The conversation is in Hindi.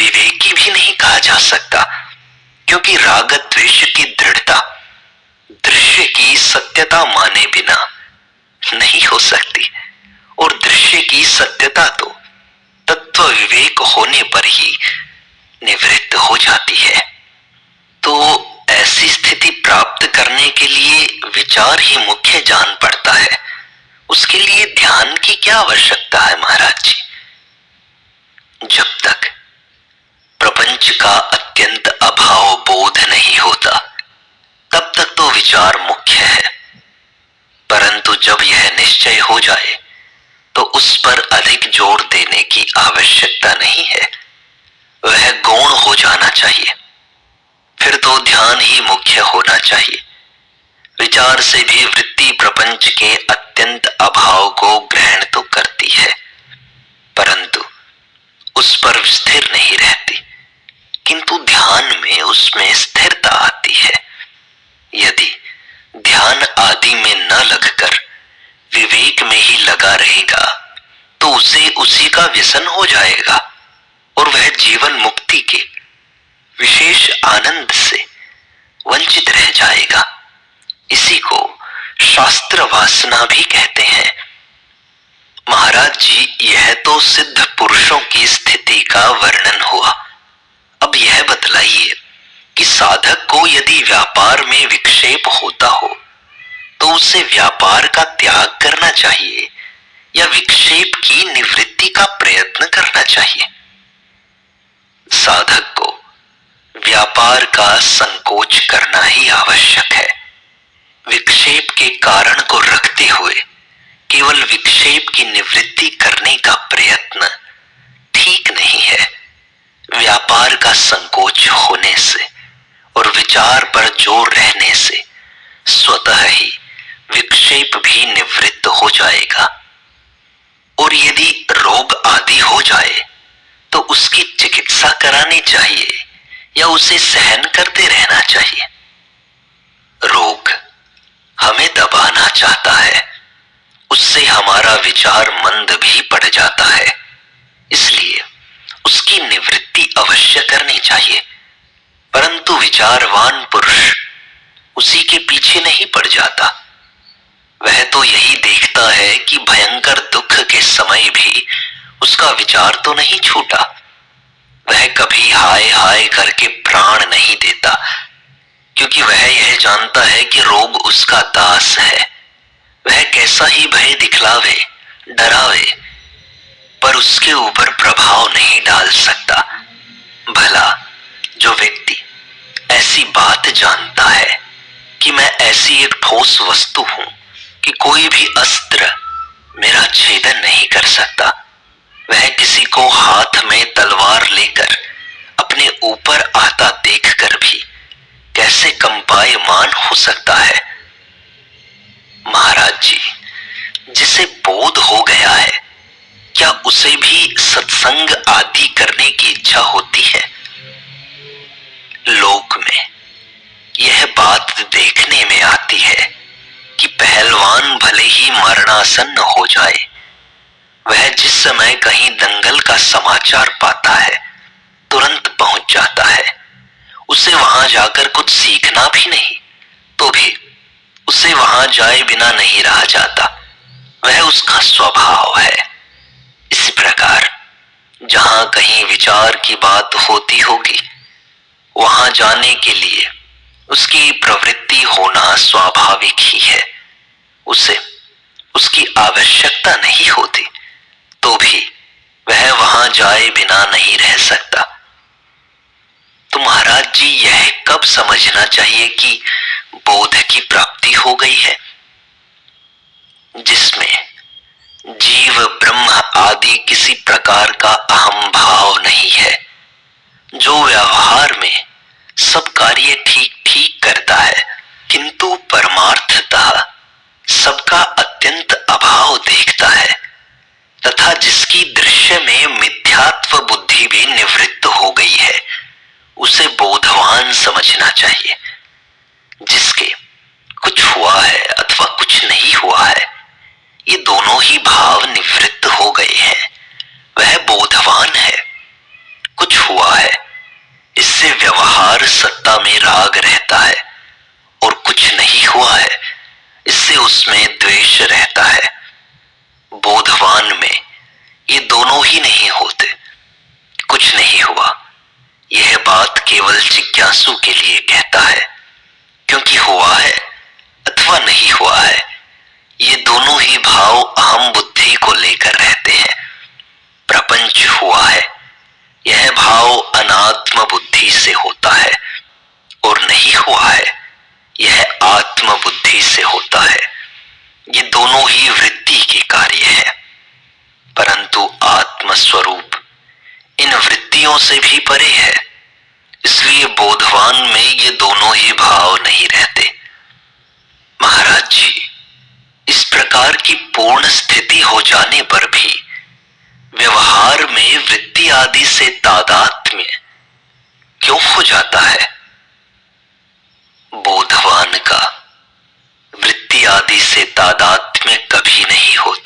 विवेकी भी नहीं कहा जा सकता, क्योंकि राग द्वेष की दृढ़ता दृश्य की सत्यता माने बिना नहीं हो सकती, और दृश्य की सत्यता तो तत्व विवेक होने पर ही निवृत्त हो जाती है। तो ऐसी स्थिति प्राप्त करने के लिए विचार ही मुख्य जान पड़ता है। उसके लिए ध्यान की क्या आवश्यकता है महाराज जी? जब तक प्रपंच का अत्यंत अभाव बोध नहीं होता तब तक तो विचार मुख्य है, परंतु जब यह निश्चय हो जाए तो उस पर अधिक जोर देने की आवश्यकता नहीं है, वह गौण हो जाना चाहिए। फिर तो ध्यान ही मुख्य होना चाहिए। विचार से भी वृत्ति प्रपंच के अत्यंत अभाव को ग्रहण तो करती है, परंतु उस पर स्थिर नहीं रहती, किंतु ध्यान में उसमें स्थिरता आती है। यदि ध्यान आदि में न लगकर विवेक में ही लगा रहेगा तो उसे उसी का व्यसन हो जाएगा और वह जीवन मुक्ति के विशेष आनंद से वंचित रह जाएगा। इसी को शास्त्र वासना भी कहते हैं। महाराज जी, यह तो सिद्ध पुरुषों की स्थिति का वर्णन हुआ। अब यह बतलाइए कि साधक को यदि व्यापार में विक्षेप होता हो तो उसे व्यापार का त्याग करना चाहिए या विक्षेप की निवृत्ति का प्रयत्न करना चाहिए? साधक को व्यापार का संकोच करना ही आवश्यक है। विक्षेप के कारण को रखते हुए केवल विक्षेप की निवृत्ति करने का प्रयत्न ठीक नहीं है। व्यापार का संकोच होने से और विचार पर जोर रहने से स्वतः ही विक्षेप भी निवृत्त हो जाएगा, और यदि रोग आदि हो जाए तो उसकी चिकित्सा करानी चाहिए या उसे सहन करते रहना चाहिए? रोग हमें दबाना चाहता है, उससे हमारा विचार मंद भी पड़ जाता है, इसलिए उसकी निवृत्ति अवश्य करनी चाहिए। परंतु विचारवान पुरुष उसी के पीछे नहीं पड़ जाता। वह तो यही देखता है कि भयंकर दुख के समय भी उसका विचार तो नहीं छूटा। वह कभी हाय हाय करके प्राण नहीं देता, क्योंकि वह यह जानता है कि रोग उसका दास है। वह कैसा ही भय दिखलावे, डरावे, पर उसके ऊपर प्रभाव नहीं डाल सकता। भला जो व्यक्ति ऐसी बात जानता है कि मैं ऐसी एक ठोस वस्तु हूं कि कोई भी अस्त्र मेरा छेदन नहीं कर सकता, वह किसी को हाथ में तलवार लेकर अपने ऊपर आता देखकर भी कैसे कंपायमान हो सकता है? महाराज जी, जिसे बोध हो गया है, क्या उसे भी सत्संग आदि करने की इच्छा होती है? लोक में यह बात देखने में आती है कि पहलवान भले ही मरणासन्न हो जाए, वह जिस समय कहीं दंगल का समाचार पाता है तुरंत पहुंच जाता है। उसे वहां जाकर कुछ सीखना भी नहीं, तो भी उसे वहां जाए बिना नहीं रहा जाता। वह उसका स्वभाव है। इसी प्रकार जहां कहीं विचार की बात होती होगी, वहां जाने के लिए उसकी प्रवृत्ति होना स्वाभाविक ही है। उसे उसकी आवश्यकता नहीं होती, तो भी वह वहां जाए बिना नहीं रह सकता। तो महाराज जी, यह कब समझना चाहिए कि बोध की प्राप्ति हो गई है? जिसमें जीव ब्रह्म आदि किसी प्रकार का अहम भाव नहीं है, जो व्यवहार में सब कार्य ठीक ठीक करता है, किंतु परमार्थतः सबका अत्यंत अभाव देखता है, तथा जिसकी दृश्य में मिथ्यात्व बुद्धि भी निवृत्त हो गई है, उसे बोधवान समझना चाहिए। जिसके कुछ हुआ है अथवा कुछ नहीं हुआ है, ये दोनों ही भाव निवृत्त हो गए हैं, वह बोधवान है। कुछ हुआ है जैसे व्यवहार सत्ता में राग रहता है और कुछ नहीं हुआ है, इससे उसमें द्वेष रहता है। बोधवान में ये दोनों ही नहीं होते। कुछ नहीं हुआ, यह बात केवल जिज्ञासु के लिए कहता है, क्योंकि हुआ है अथवा नहीं हुआ है, ये दोनों ही भाव अहम बुद्धि को लेकर रहते हैं। प्रपंच हुआ है, यह भाव अनात्म बुद्धि से होता है, और नहीं हुआ है, यह आत्म बुद्धि से होता है। ये दोनों ही वृत्ति के कार्य है, परंतु आत्म स्वरूप इन वृत्तियों से भी परे है, इसलिए बोधवान में ये दोनों ही भाव नहीं रहते। महाराज जी, इस प्रकार की पूर्ण स्थिति हो जाने पर भी व्यवहार में वृत्ति आदि से तादात्म्य क्यों हो जाता है? बोधवान का वृत्ति आदि से तादात्म्य कभी नहीं होता।